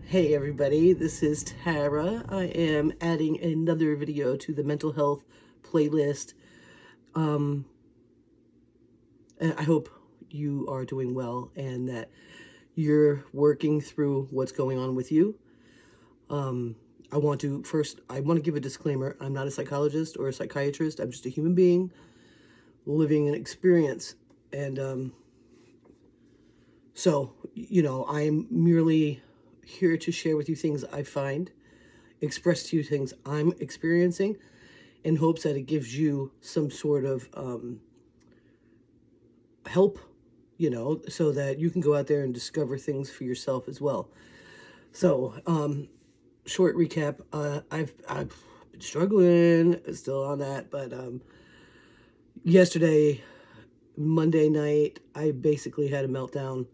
Hey everybody, this is Tara. I am adding another video to the mental health playlist. And I hope you are doing well and that you're working through what's going on with you. I want to give a disclaimer. I'm not a psychologist or a psychiatrist. I'm just a human being living an experience. And so, I'm merely here to share with you things I find, express to you things I'm experiencing, in hopes that it gives you some sort of help, so that you can go out there and discover things for yourself as well. So, short recap, I've been struggling, still on that, but yesterday, Monday night, I basically had a meltdown,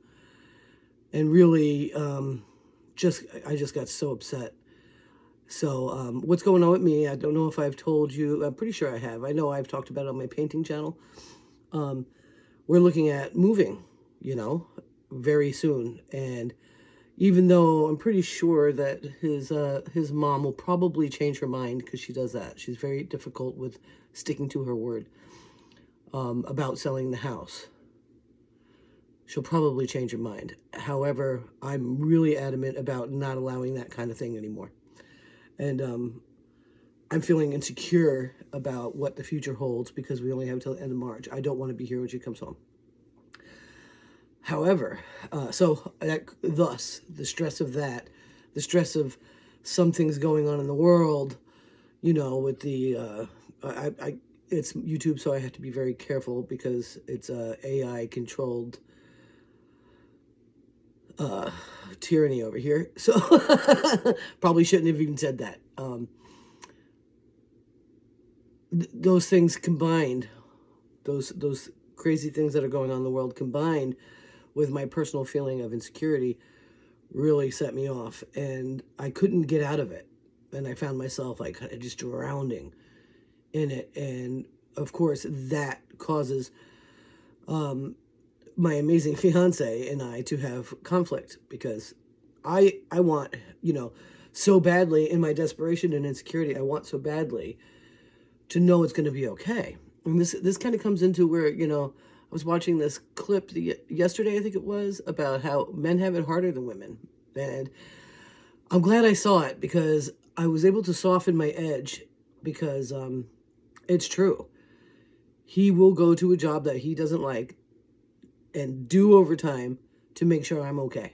and really, I just got so upset. So what's going on with me? I don't know if I've told you. I'm pretty sure I have. I know I've talked about it on my painting channel. We're looking at moving, very soon. And even though I'm pretty sure that his mom will probably change her mind, because she does that. She's very difficult with sticking to her word about selling the house. She'll probably change her mind. However, I'm really adamant about not allowing that kind of thing anymore. And I'm feeling insecure about what the future holds because we only have until the end of March. I don't want to be here when she comes home. However, thus, the stress of that, the stress of some things going on in the world, with the, it's YouTube, so I have to be very careful because it's AI-controlled tyranny over here. So probably shouldn't have even said that. Those things combined, those crazy things that are going on in the world combined with my personal feeling of insecurity really set me off, and I couldn't get out of it. And I found myself like kind of just drowning in it. And of course that causes my amazing fiance and I to have conflict, because I want, so badly, in my desperation and insecurity, I want so badly to know it's going to be okay. And this kind of comes into where, I was watching this clip yesterday, I think it was, about how men have it harder than women. And I'm glad I saw it, because I was able to soften my edge, because it's true. He will go to a job that he doesn't like and do overtime to make sure I'm okay.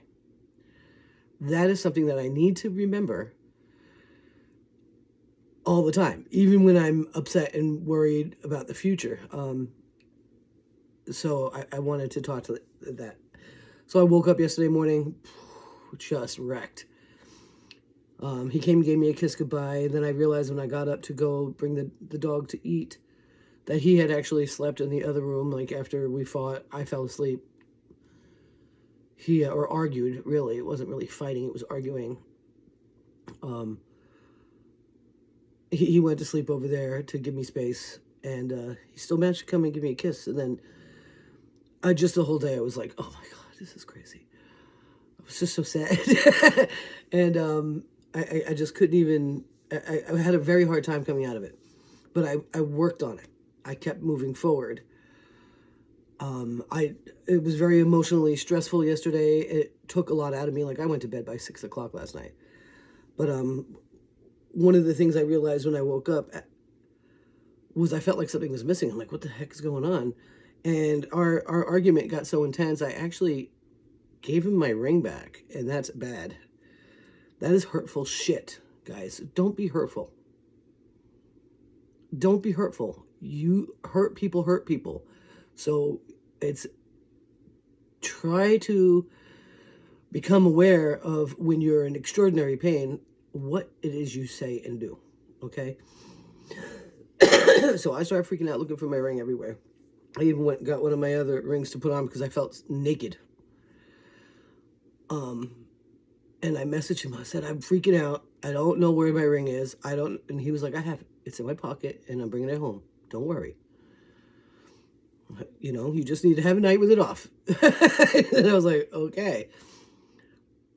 That is something that I need to remember all the time, even when I'm upset and worried about the future. So I wanted to talk to that. So I woke up yesterday morning just wrecked. He came and gave me a kiss goodbye, and then I realized when I got up to go bring the dog to eat that he had actually slept in the other room. Like, after we fought, I fell asleep. Or argued, really. It wasn't really fighting, it was arguing. He went to sleep over there to give me space, and he still managed to come and give me a kiss. And then the whole day I was like, oh my God, this is crazy. I was just so sad. And I just couldn't even, I had a very hard time coming out of it. But I worked on it. I kept moving forward. It was very emotionally stressful yesterday. It took a lot out of me. Like, I went to bed by 6 o'clock last night. But one of the things I realized when I woke up was I felt like something was missing. I'm like, what the heck is going on? And our argument got so intense, I actually gave him my ring back, and that's bad. That is hurtful shit, guys. Don't be hurtful. Don't be hurtful. You hurt people. So try to become aware of, when you're in extraordinary pain, what it is you say and do, okay? So I started freaking out, looking for my ring everywhere. I even went and got one of my other rings to put on because I felt naked. And I messaged him. I said, I'm freaking out. I don't know where my ring is. And he was like, I have it. It's in my pocket, and I'm bringing it home. Don't worry. You just need to have a night with it off. And I was like, okay.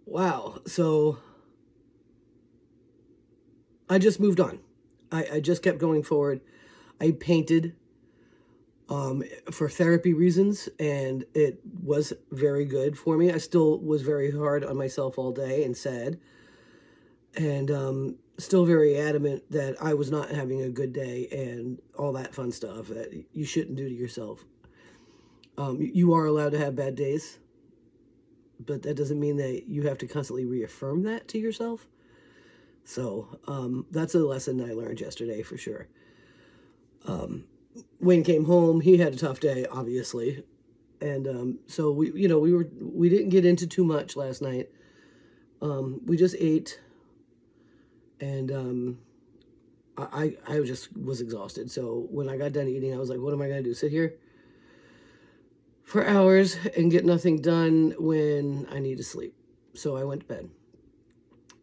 Wow. So I just moved on. I just kept going forward. I painted for therapy reasons, and it was very good for me. I still was very hard on myself all day and sad, and still very adamant that I was not having a good day and all that fun stuff that you shouldn't do to yourself. You are allowed to have bad days, but that doesn't mean that you have to constantly reaffirm that to yourself. So that's a lesson I learned yesterday for sure. Wayne came home. He had a tough day, obviously, and so we didn't get into too much last night. We just ate, and I just was exhausted. So when I got done eating, I was like, "What am I gonna do? Sit here for hours and get nothing done when I need to sleep?" So I went to bed,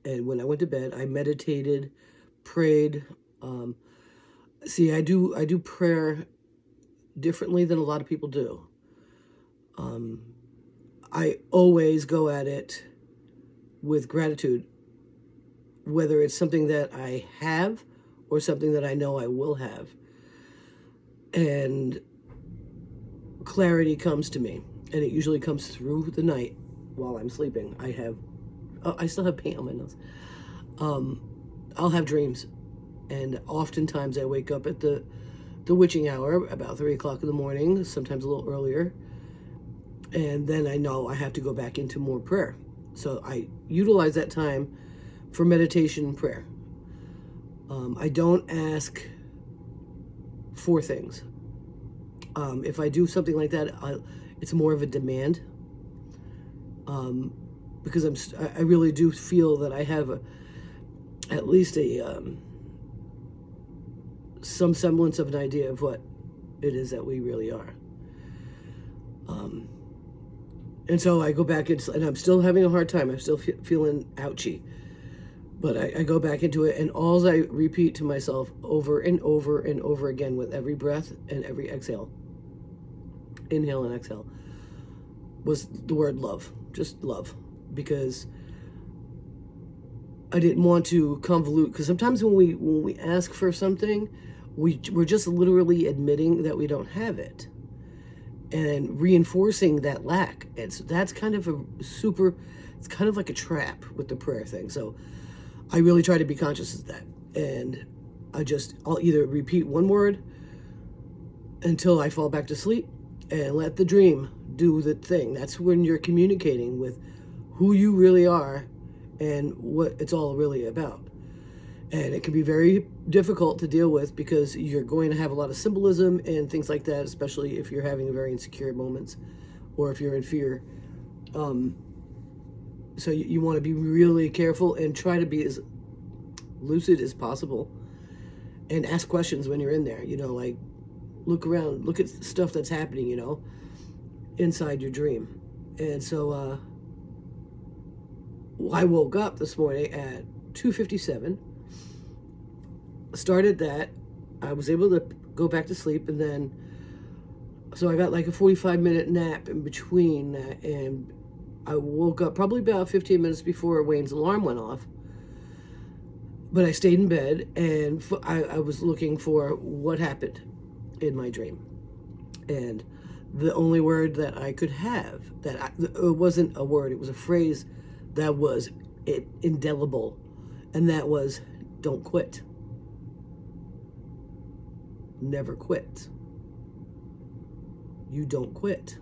and when I went to bed, I meditated, prayed. See, I do prayer differently than a lot of people do. I always go at it with gratitude, whether it's something that I have or something that I know I will have. And clarity comes to me, and it usually comes through the night while I'm sleeping. I still have paint on my nose. I'll have dreams, and oftentimes I wake up at the witching hour, about 3 o'clock in the morning, sometimes a little earlier, and then I know I have to go back into more prayer. So I utilize that time for meditation and prayer. I don't ask for things. If I do something like that, it's more of a demand, because I really do feel that I have at least some semblance of an idea of what it is that we really are. And so I go back and I'm still having a hard time. I'm still feeling ouchy. But I go back into it, and all I repeat to myself over and over and over again with every breath and every exhale, inhale and exhale, was the word love. Just love. Because I didn't want to convolute, because sometimes when we ask for something, we're just literally admitting that we don't have it and reinforcing that lack. That's kind of it's kind of like a trap with the prayer thing. So I really try to be conscious of that, and I'll either repeat one word until I fall back to sleep and let the dream do the thing. That's when you're communicating with who you really are and what it's all really about. And it can be very difficult to deal with, because you're going to have a lot of symbolism and things like that, especially if you're having very insecure moments or if you're in fear. So you want to be really careful and try to be as lucid as possible, and ask questions when you're in there. Like, look around, look at stuff that's happening, inside your dream. And so I woke up this morning at 2:57. Started that. I was able to go back to sleep, and then so I got like a 45-minute nap in between that, and I woke up probably about 15 minutes before Wayne's alarm went off. But I stayed in bed, and I was looking for what happened in my dream. And the only word that I could have, it wasn't a word, it was a phrase that was indelible, and that was, don't quit. Never quit. You don't quit.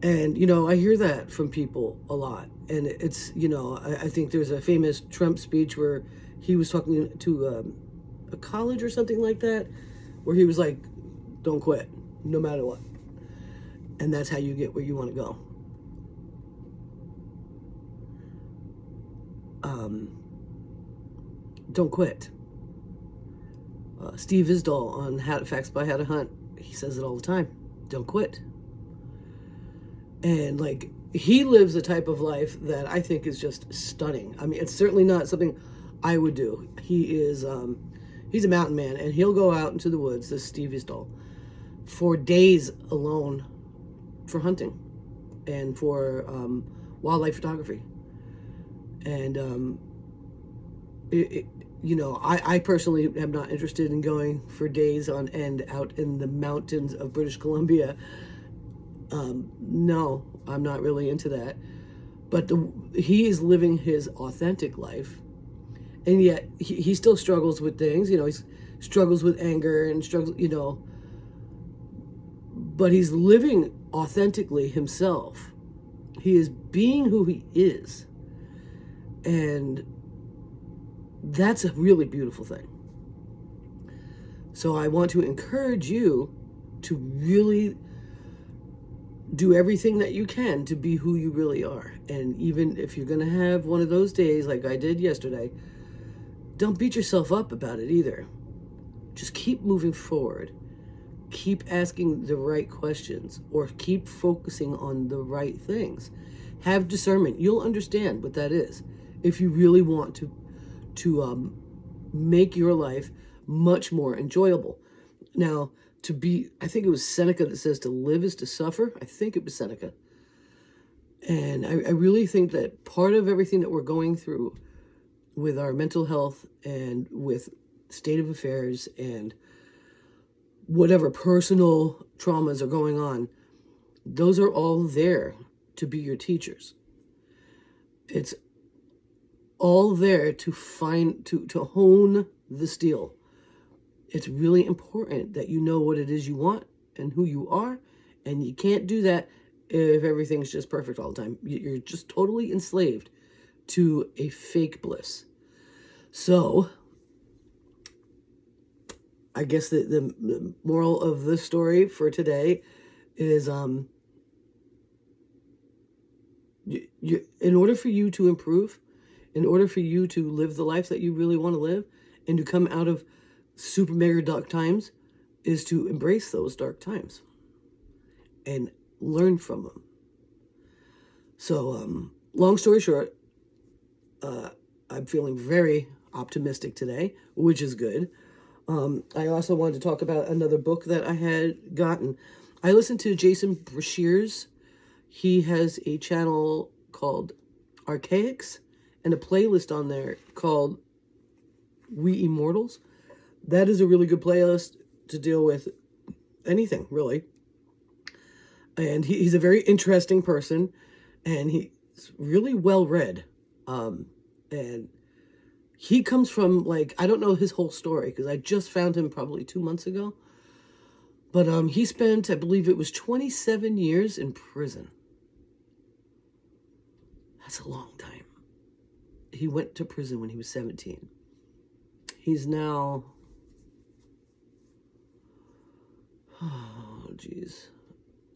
And, I hear that from people a lot. And it's, I think there's a famous Trump speech where he was talking to a college or something like that, where he was like, don't quit, no matter what. And that's how you get where you want to go. Don't quit. Steve Isdall on Facts by How to Hunt, he says it all the time. Don't quit. And like, he lives a type of life that I think is just stunning. I mean, it's certainly not something I would do. He's a mountain man, and he'll go out into the woods, this Steve Isdall, for days alone for hunting and for wildlife photography. And it, it, I personally am not interested in going for days on end out in the mountains of British Columbia. No, I'm not really into that. But he is living his authentic life, and yet he still struggles with things. He struggles with anger and struggles, but he's living authentically himself. He is being who he is. And that's a really beautiful thing. So I want to encourage you to really do everything that you can to be who you really are. And even if you're going to have one of those days like I did yesterday, don't beat yourself up about it either. Just keep moving forward. Keep asking the right questions, or keep focusing on the right things. Have discernment. You'll understand what that is if you really want to make your life much more enjoyable. Now, I think it was Seneca that says to live is to suffer. I think it was Seneca. And I really think that part of everything that we're going through with our mental health and with state of affairs and whatever personal traumas are going on, those are all there to be your teachers. It's all there to hone the steel. It's really important that you know what it is you want and who you are, and you can't do that if everything's just perfect all the time. You're just totally enslaved to a fake bliss. So I guess the moral of this story for today is in order for you to improve, in order for you to live the life that you really want to live and to come out of super mega dark times, is to embrace those dark times and learn from them. So long story short, I'm feeling very optimistic today, which is good. I also wanted to talk about another book that I had gotten. I listened to Jason Brashears. He has a channel called Archaics and a playlist on there called We Immortals. That is a really good playlist to deal with anything, really. And he's a very interesting person, and he's really well read. And he comes from, I don't know his whole story because I just found him probably 2 months ago. But he spent, I believe it was 27 years in prison. That's a long time. He went to prison when he was 17. He's now,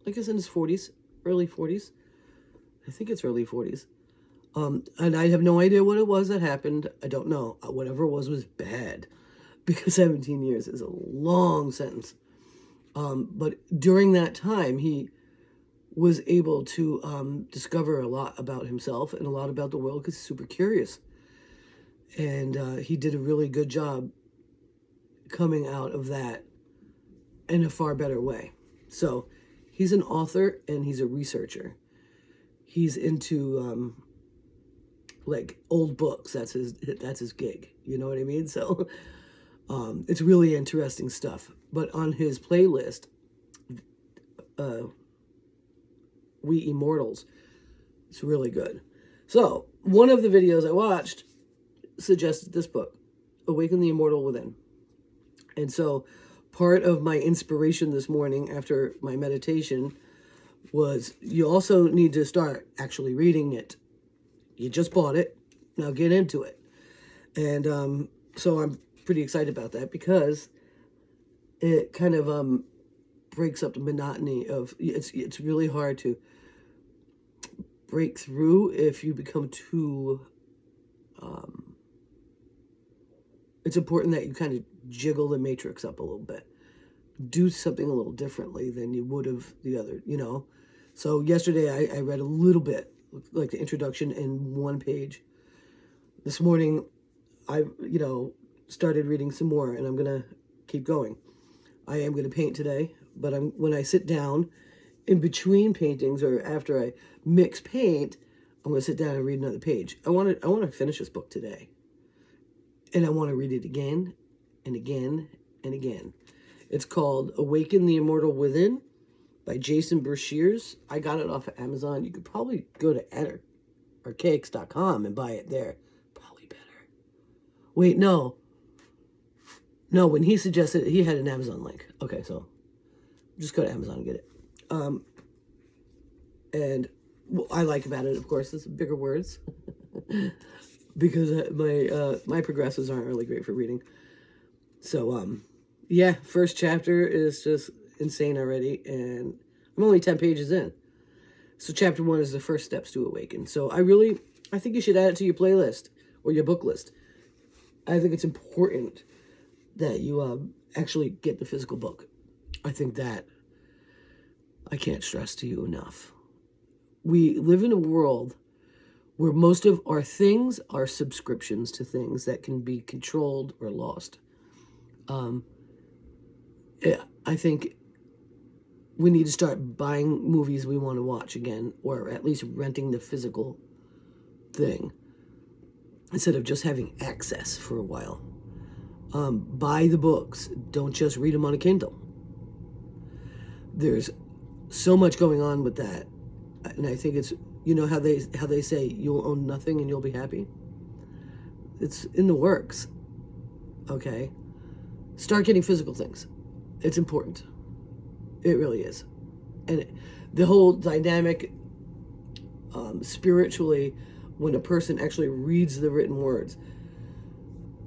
I guess in his 40s, early 40s. I think it's early 40s. And I have no idea what it was that happened. I don't know. Whatever it was bad, because 17 years is a long sentence. But during that time, he was able to discover a lot about himself and a lot about the world because he's super curious. And he did a really good job coming out of that in a far better way. So he's an author and he's a researcher. He's into old books. That's his gig. You know what I mean? So it's really interesting stuff. But on his playlist, We Immortals, it's really good. So one of the videos I watched suggested this book, Awaken the Immortal Within. And so part of my inspiration this morning after my meditation was you also need to start actually reading it. You just bought it. Now get into it. And so I'm pretty excited about that because it kind of breaks up the monotony of it's really hard to break through if you become too it's important that you kind of jiggle the matrix up a little bit. Do something a little differently than you would have the other, So yesterday I read a little bit, like the introduction in one page. This morning I, started reading some more, and I'm going to keep going. I am going to paint today, but when I sit down in between paintings or after I mix paint, I'm going to sit down and read another page. I want to finish this book today. And I want to read it again and again and again. It's called Awaken the Immortal Within by Jason Bershears. I got it off of Amazon. You could probably go to archaics.com and buy it there. Probably better. Wait, no. No, when he suggested it, he had an Amazon link. Okay, so just go to Amazon and get it. And what I like about it, of course, is bigger words. Because my progressives aren't really great for reading. So, yeah, first chapter is just insane already. And I'm only 10 pages in. So chapter 1 is the first steps to awaken. So I think you should add it to your playlist or your book list. I think it's important that you actually get the physical book. I think that I can't stress to you enough. We live in a world where most of our things are subscriptions to things that can be controlled or lost. I think we need to start buying movies we want to watch again, or at least renting the physical thing instead of just having access for a while. Buy the books. Don't just read them on a Kindle. There's so much going on with that. And I think it's, how they say you'll own nothing and you'll be happy. It's in the works. Okay? Start getting physical things. It's important. It really is. And the whole dynamic spiritually, when a person actually reads the written words,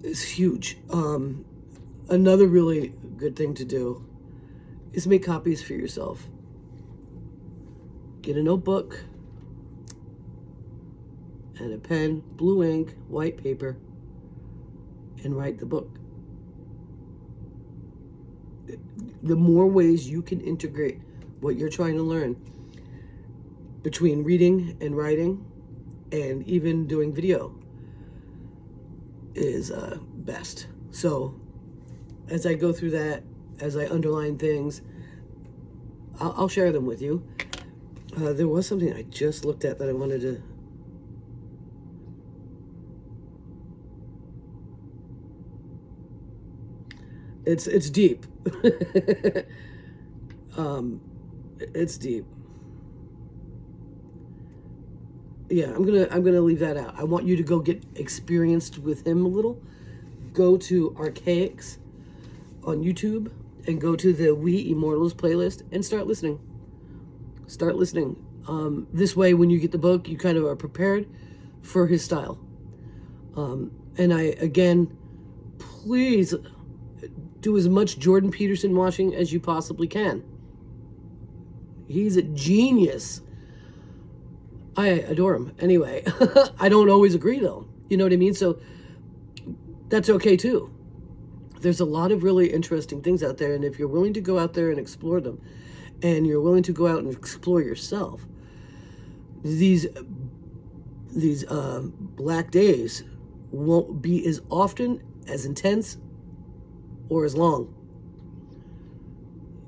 is huge. Another really good thing to do is make copies for yourself. Get a notebook and a pen, blue ink, white paper, and write the book. The more ways you can integrate what you're trying to learn between reading and writing and even doing video is best. So as I go through that, as I underline things, I'll share them with you. There was something I just looked at that I wanted to... It's deep. It's deep. Yeah, I'm gonna leave that out. I want you to go get experienced with him a little. Go to Archaics on YouTube and go to the We Immortals playlist and start listening. Start listening. This way, when you get the book, you kind of are prepared for his style. And again, please do as much Jordan Peterson watching as you possibly can. He's a genius. I adore him. Anyway, I don't always agree, though. You know what I mean? So that's okay, too. There's a lot of really interesting things out there, and if you're willing to go out there and explore them, and you're willing to go out and explore yourself, these black days won't be as often, as intense, or as long.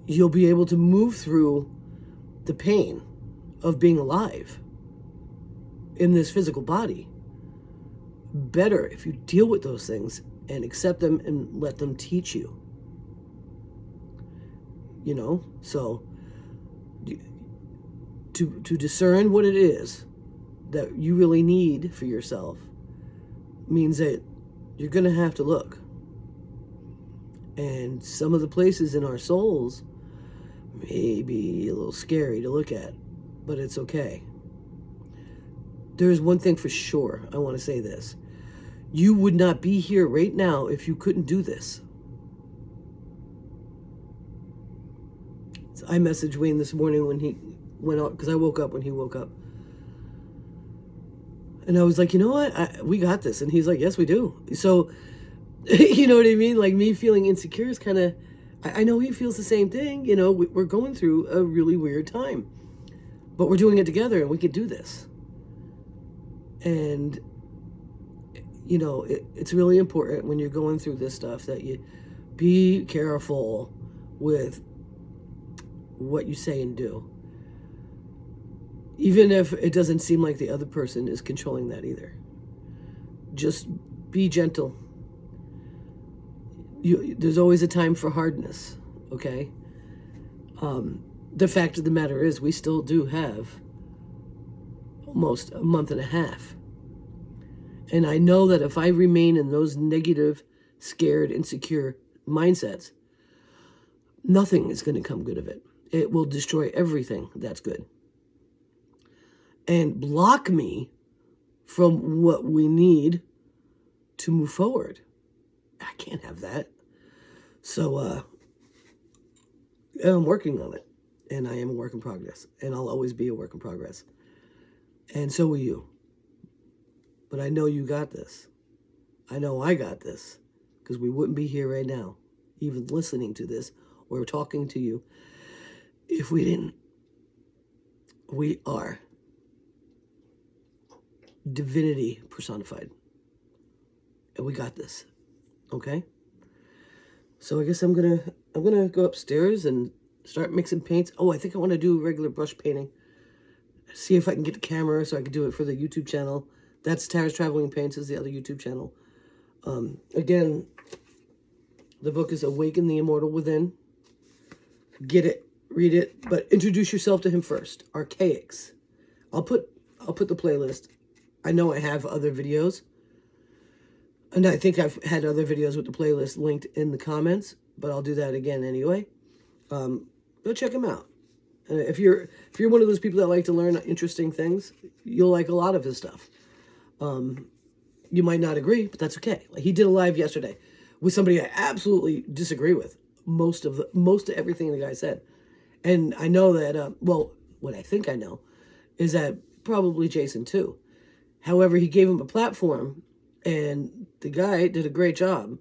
You'll be able to move through the pain of being alive in this physical body better if you deal with those things and accept them and let them teach you. So to discern what it is that you really need for yourself means that you're going to have to look. And some of the places in our souls may be a little scary to look at, but it's okay. There's one thing for sure. I want to say this. You would not be here right now if you couldn't do this. So I messaged Wayne this morning when he went out, because I woke up when he woke up. And I was like, you know what? We got this. And he's like, yes, we do. So, you know what I mean? Like, me feeling insecure is kind of... I know he feels the same thing. We're going through a really weird time. But we're doing it together, and we can do this. And, it's really important when you're going through this stuff that you be careful with what you say and do. even if it doesn't seem like the other person is controlling that either. Just be gentle. There's always a time for hardness, okay? The fact of the matter is we still do have almost a month and a half. And I know that if I remain in those negative, scared, insecure mindsets, nothing is going to come good of it. It will destroy everything that's good. And block me from what we need to move forward. I can't have that. So, I'm working on it. And I am a work in progress. And I'll always be a work in progress. And so will you. But I know you got this. I know I got this. Because we wouldn't be here right now, even listening to this or talking to you, if we didn't. We are divinity personified. And we got this. Okay? So I guess I'm gonna go upstairs and start mixing paints. Oh, I think I want to do regular brush painting. See if I can get the camera so I can do it for the YouTube channel. That's Tara's Traveling Paints is the other YouTube channel. Again, the book is Awaken the Immortal Within. Get it, read it, but introduce yourself to him first. Archaics. I'll put the playlist. I know I have other videos. And I think I've had other videos with the playlist linked in the comments, but I'll do that again anyway. Go check him out. If you're one of those people that like to learn interesting things, you'll like a lot of his stuff. You might not agree, but that's okay. Like he did a live yesterday with somebody I absolutely disagree with most of everything the guy said, and I know that. Well, what I think I know is that probably Jason too. However, he gave him a platform, and the guy did a great job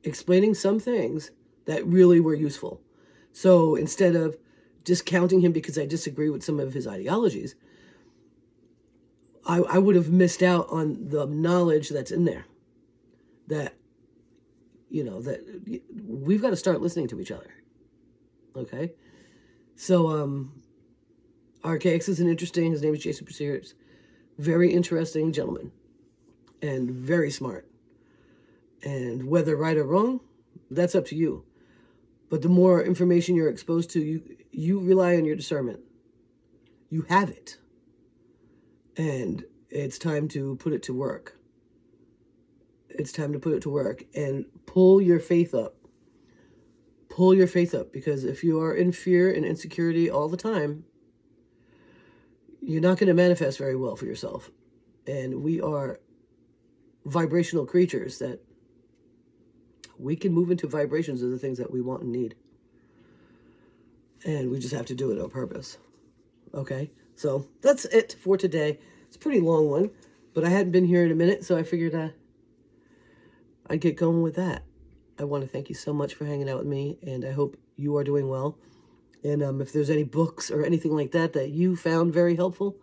explaining some things that really were useful. So instead of discounting him because I disagree with some of his ideologies, I would have missed out on the knowledge that's in there. That, that we've got to start listening to each other. Okay? So, Archaics is his name is Jason Pursears. Very interesting gentleman. And very smart. And whether right or wrong, that's up to you. But the more information you're exposed to, you rely on your discernment. You have it. And it's time to put it to work. It's time to put it to work and pull your faith up. Pull your faith up, because if you are in fear and insecurity all the time, you're not going to manifest very well for yourself. And we are vibrational creatures that we can move into vibrations of the things that we want and need. And we just have to do it on purpose. Okay? So that's it for today. It's a pretty long one, but I hadn't been here in a minute, so I figured I'd get going with that. I want to thank you so much for hanging out with me, and I hope you are doing well. And if there's any books or anything like that that you found very helpful,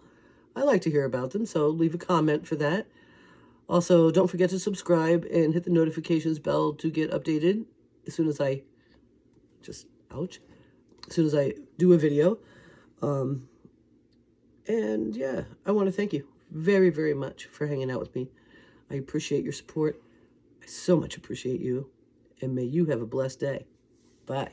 I like to hear about them, so leave a comment for that. Also, don't forget to subscribe and hit the notifications bell to get updated as soon as I do a video. And yeah, I want to thank you very, very much for hanging out with me. I appreciate your support. I so much appreciate you. And may you have a blessed day. Bye.